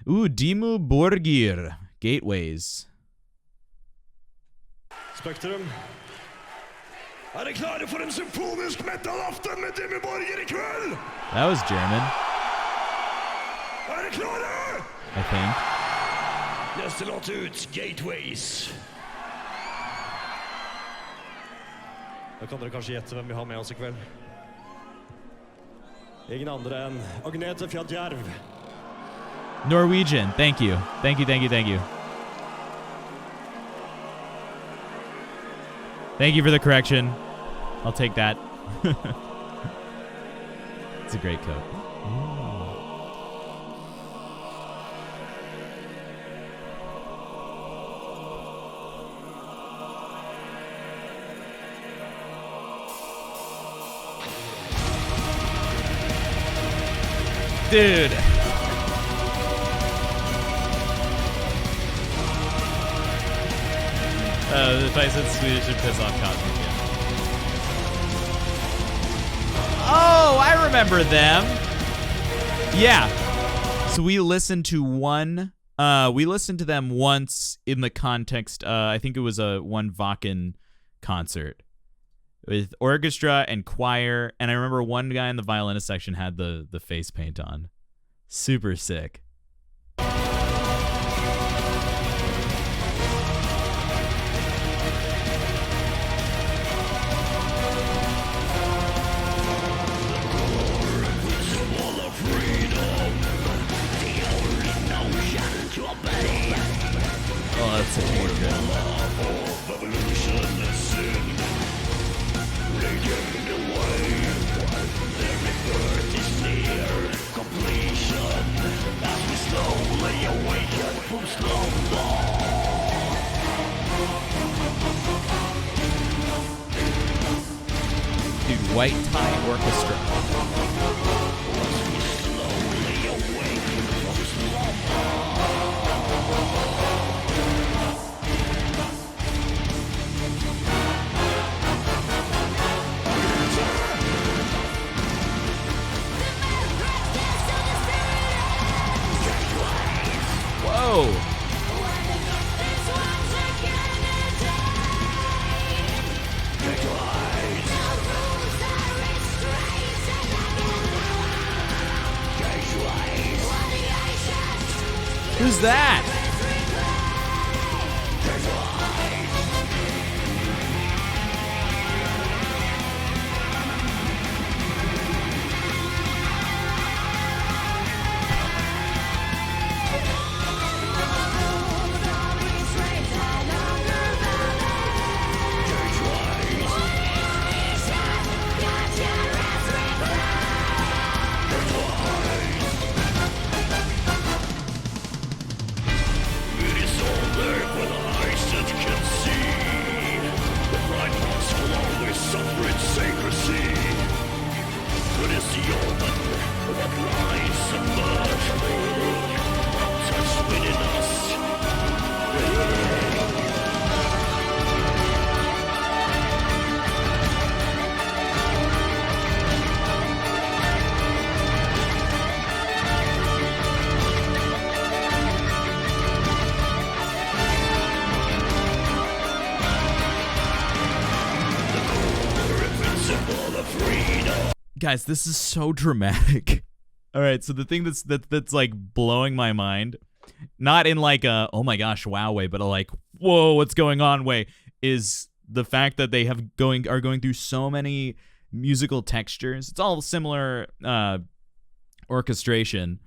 DIMMU BORGIR, Gateways. Spektrum. Er dere klare for en symfonisk metal-aften med Dimmu Borgir I kveld? That was German. Er dere klare? I think. Neste låt ut, Gateways. Da kan dere kanskje gjette hvem vi har med oss I kveld. Ingen andre enn Agnete Fjadjerv. Norwegian, thank you. Thank you. Thank you for the correction. I'll take that. It's a great coat. Dude. If I said Swedish, it'd piss off Cosmic. Yeah. Oh, I remember them. Yeah. So we listened to them once in the context. I think it was one Wacken concert with orchestra and choir, and I remember one guy in the violinist section had the face paint on. Super sick. Oh, that's such a good track. Dude, White Tie Orchestra. Whoa! Who's that? Guys, this is so dramatic. All right, so the thing that's like blowing my mind, not in like a oh my gosh wow way, but a like whoa what's going on way, is the fact that they are going through so many musical textures. It's all similar orchestration.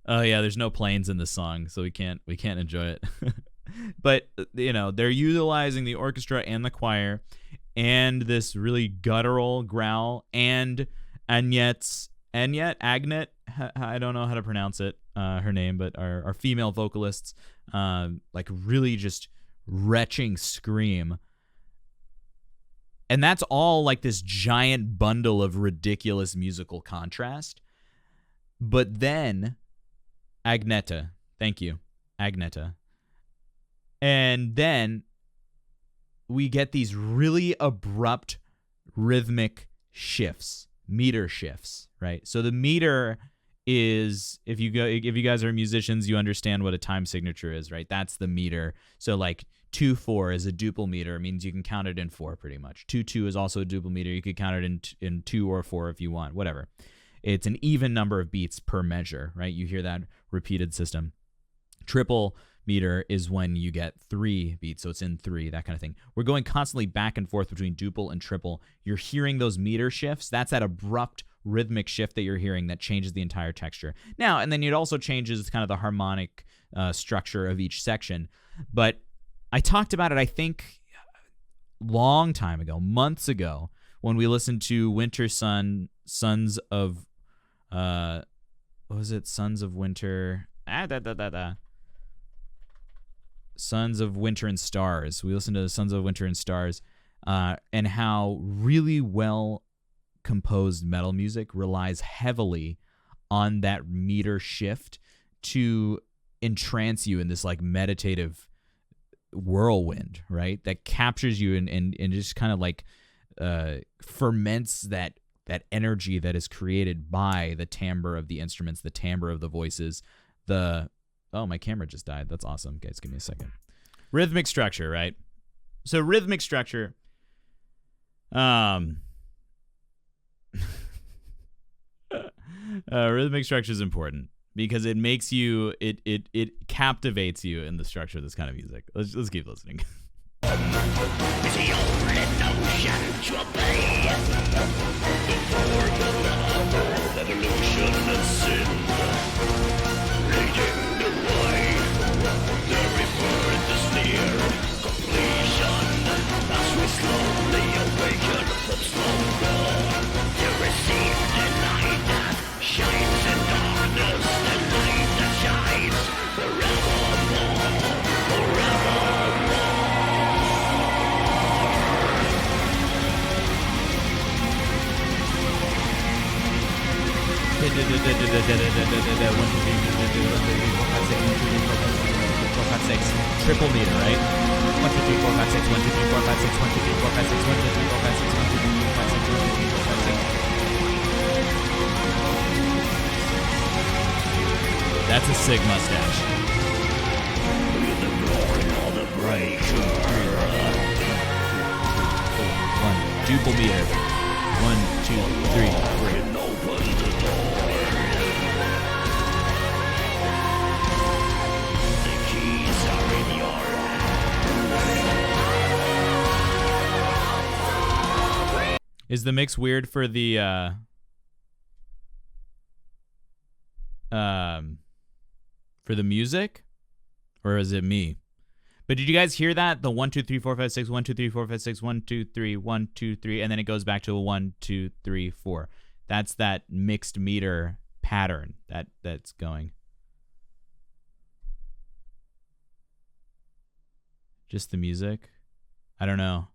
Oh yeah, there's no planes in this song, so we can't enjoy it. But you know, they're utilizing the orchestra and the choir and this really guttural growl and Agnet, I don't know how to pronounce it, her name, but our female vocalists, like really just retching scream. And that's all like this giant bundle of ridiculous musical contrast. But then Agneta, thank you, Agneta. And then we get these really abrupt rhythmic shifts, meter shifts, right? So the meter is, if you guys are musicians, you understand what a time signature is, right? That's the meter. So like 2/4 is a duple meter. It means you can count it in 4 pretty much. 2/2 is also a duple meter. You could count it in 2 or 4 if you want, whatever. It's an even number of beats per measure, right? You hear that repeated system. Triple meter is when you get 3 beats, so it's in 3, that kind of thing. We're going constantly back and forth between duple and triple. You're hearing those meter shifts. That's that abrupt rhythmic shift that you're hearing that changes the entire texture. Now, and then it also changes kind of the harmonic structure of each section. But I talked about it, I think, long time ago, months ago, when we listened to Winter Sun, Sons of, what was it? Sons of Winter, Sons of Winter and Stars. We listened to Sons of Winter and Stars, and how really well composed metal music relies heavily on that meter shift to entrance you in this like meditative whirlwind, right? That captures you and just kind of like ferments that energy that is created by the timbre of the instruments, the timbre of the voices, oh, my camera just died. That's awesome. Guys, give me a second. Rhythmic structure, right? So rhythmic structure, rhythmic structure is important because it makes you, it captivates you in the structure of this kind of music. Let's keep listening. Is the only notion to obey the formula of evolution and sin, raging the wine, the rebirth is near completion as we slowly awaken from slumber to receive the light that shines in darkness, the light that shines forevermore, forevermore. Triple meter, right? 1, 2, 3, 4, 5, 6, 1, 2, 3, 4, 5, 6, 1, 2, 3, 4, 5, 6, 1, 2, 3, 4, 5, 6, 1, 2, 3, 4, 5, 6, 1, 2, 3, 4, 5, 6. That's a sick mustache. The glory of the breaker. 1, duple meter. 1, 2, 3, 4. Open the door. The keys are in your hand. Is the mix weird for the music, or is it me? But did you guys hear that? The 1, 2, 3, 4, 5, 6, 1, 2, 3, 4, 5, 6, 1, 2, 3, 1, 2, 3, and then it goes back to a 1, 2, 3, 4. That's that mixed meter pattern that's going. Just the music? I don't know.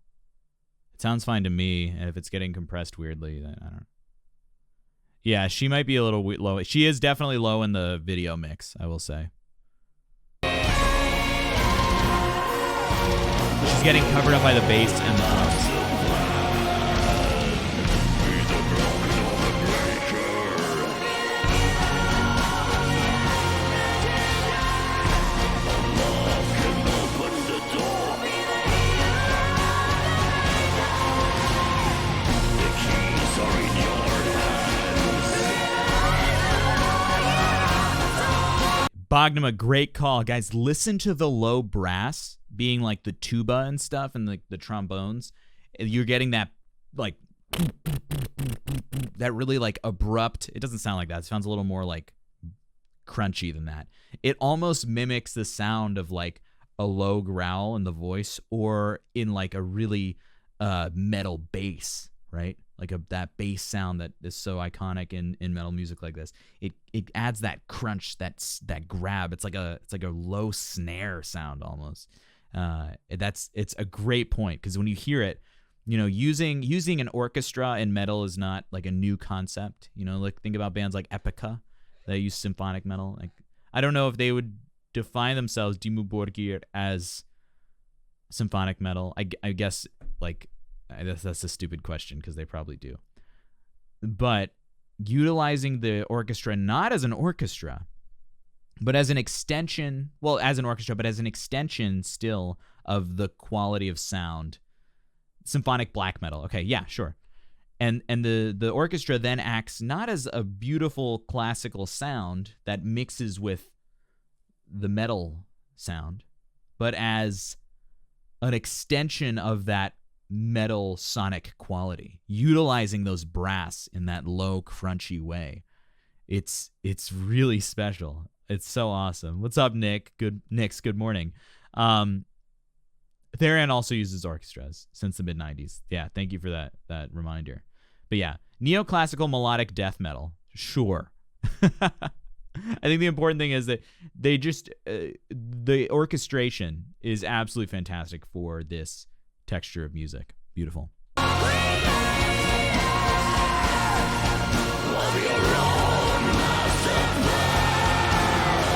It sounds fine to me. And if it's getting compressed weirdly, then I don't know. Yeah, she might be a little low. She is definitely low in the video mix, I will say. She's getting covered up by the bass and the drums. Bognum, a great call. Guys, listen to the low brass being like the tuba and stuff and the trombones. You're getting that like that really like abrupt. It doesn't sound like that. It sounds a little more like crunchy than that. It almost mimics the sound of like a low growl in the voice or in like a really metal bass, right? Like that bass sound that is so iconic in metal music like this. It adds that crunch, that grab. It's like a low snare sound almost. It's a great point because when you hear it, you know, using an orchestra in metal is not like a new concept. You know, like think about bands like Epica that use symphonic metal. Like I don't know if they would define themselves DIMMU BORGIR as symphonic metal. I guess like. That's a stupid question because they probably do. But utilizing the orchestra not as an orchestra, but as an extension, well, as an orchestra, but as an extension still of the quality of sound. Symphonic black metal. Okay, yeah, sure. And the orchestra then acts not as a beautiful classical sound that mixes with the metal sound, but as an extension of that metal sonic quality, utilizing those brass in that low, crunchy way. It's really special. It's so awesome. What's up, Nick? Good morning. Theron also uses orchestras since the mid-90s. Yeah, thank you for that reminder. But yeah, neoclassical melodic death metal. Sure. I think the important thing is that they just the orchestration is absolutely fantastic for this texture of music. Beautiful.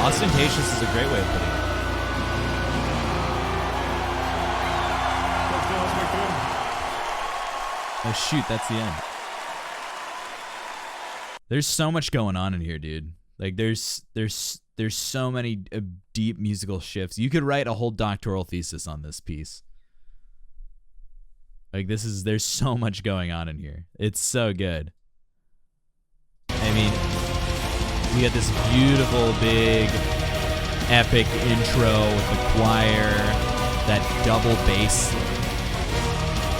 Ostentatious is a great way of putting it. Oh shoot, that's the end. There's so much going on in here, dude. Like there's so many deep musical shifts. You could write a whole doctoral thesis on this piece. Like there's so much going on in here. It's so good. I mean, we got this beautiful, big, epic intro with the choir, that double bass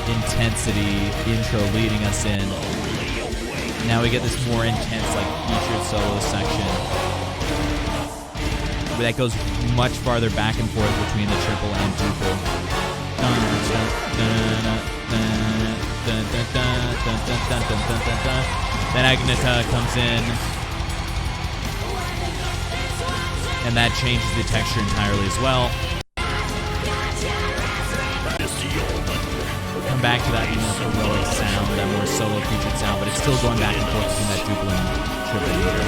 intensity intro leading us in. Now we get this more intense, like, featured solo section that goes much farther back and forth between the triple and duple. Then Agneta comes in, and that changes the texture entirely as well. Come back to that more heroic sound, that more solo featured sound, but it's still going back and forth between that duple and triple meter.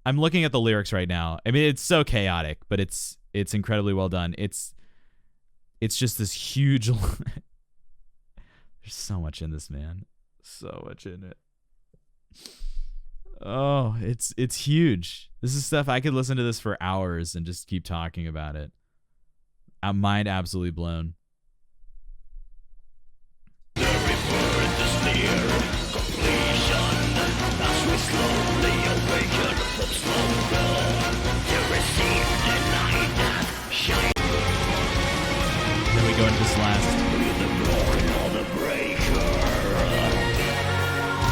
I'm looking at the lyrics right now. I mean, it's so chaotic, but it's incredibly well done. It's just this huge. There's so much in this, man. So much in it. Oh, it's huge. This is stuff I could listen to this for hours and just keep talking about it. Mind absolutely blown. Then we go into this last.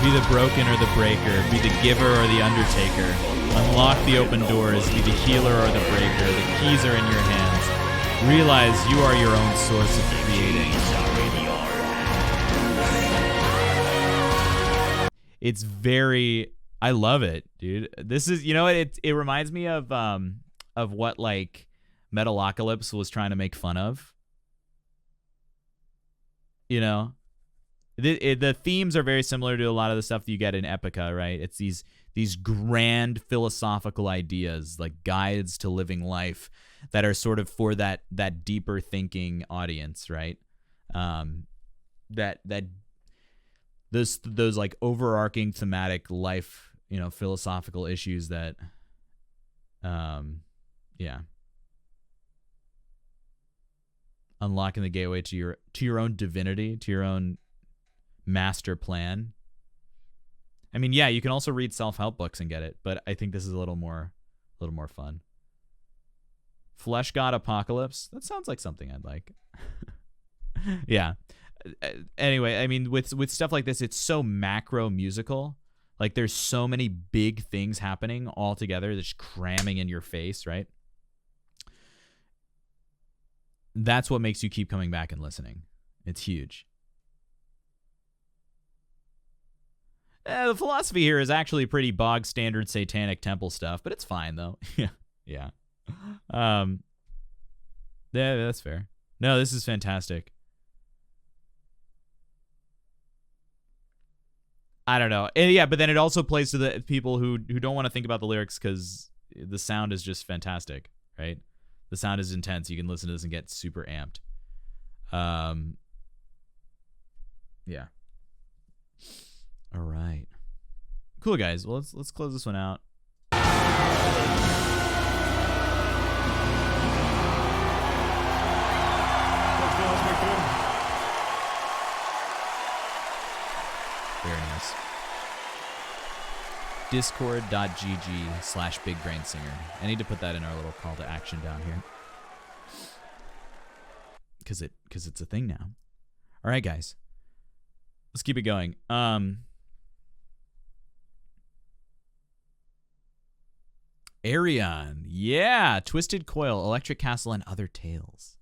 Be the broken or the breaker, be the giver or the undertaker. Unlock the open doors, be the healer or the breaker. The keys are in your hands. Realize you are your own source of creating. It's very, I love it, dude. This is, you know, it reminds me of what like Metalocalypse was trying to make fun of. You know? The themes are very similar to a lot of the stuff that you get in Epica, right? It's these grand philosophical ideas, like guides to living life, that are sort of for that deeper thinking audience, right? That those like overarching thematic life, you know, philosophical issues that, yeah. Unlocking the gateway to your own divinity, to your own master plan. I mean, yeah, you can also read self-help books and get it, but I think this is a little more fun. Flesh God Apocalypse. That sounds like something I'd like. Yeah. Anyway, I mean, with stuff like this, it's so macro musical. Like there's so many big things happening all together that's cramming in your face, right? That's what makes you keep coming back and listening. It's huge. The philosophy here is actually pretty bog standard satanic temple stuff, but it's fine though. Yeah. Yeah, that's fair. No, this is fantastic. I don't know. And yeah, but then it also plays to the people who don't want to think about the lyrics because the sound is just fantastic, right? The sound is intense. You can listen to this and get super amped. Yeah. All right. Cool, guys. Well, let's close this one out. Very nice. Discord.gg/BigBrainSinger. I need to put that in our little call to action down here. Because it's a thing now. All right, guys. Let's keep it going. Arion. Yeah. Twisted Coil, Electric Castle, and Other Tales.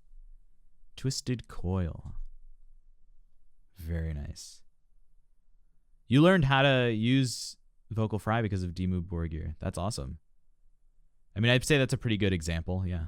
Twisted Coil. Very nice. You learned how to use Vocal Fry because of DIMMU BORGIR. That's awesome. I mean, I'd say that's a pretty good example. Yeah.